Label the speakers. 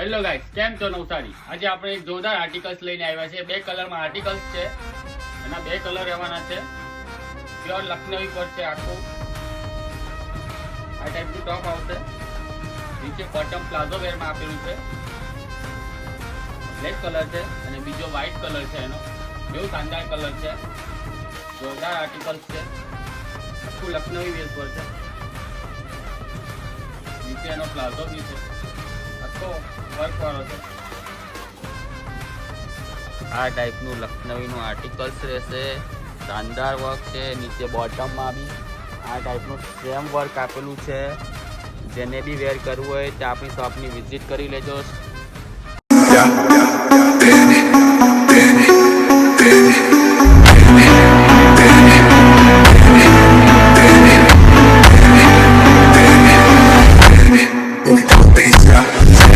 Speaker 1: Hello guys, કેમ છો નવસારી? આજે આપણે એક જોરદાર આર્ટિકલ્સ લઈને આવ્યા છે. બે કલરમાં આર્ટિકલ્સ છે. એના બે કલર રહેવાના છે. પ્યોર લખનવી પર છે આખું. આ ટાઈપનું ટોપ આવશે. નીચે બોટમ પ્લાઝો વેરમાં આપેલું છે. બ્લેક કલર છે અને બીજો વ્હાઇટ કલર છે. એનો બહુ શાનદાર કલર છે. જોરદાર આર્ટિકલ્સ છે. આખું લખનવી વેર પર છે. નીચે એનો પ્લાઝો બી છે. આખો વર્ક વાળો છે.
Speaker 2: આ ટાઈપનું લખનવીનું આર્ટિકલ્સ રહેશે. શાનદાર વર્ક છે. નીચે બોટમમાં બી આ ટાઈપનું સેમ વર્ક આપેલું છે. જેને બી વેર કરવું હોય તે આપણી શોપની વિઝિટ કરી લેજો.
Speaker 3: Yeah, yeah, yeah, Benny, Benny, Benny.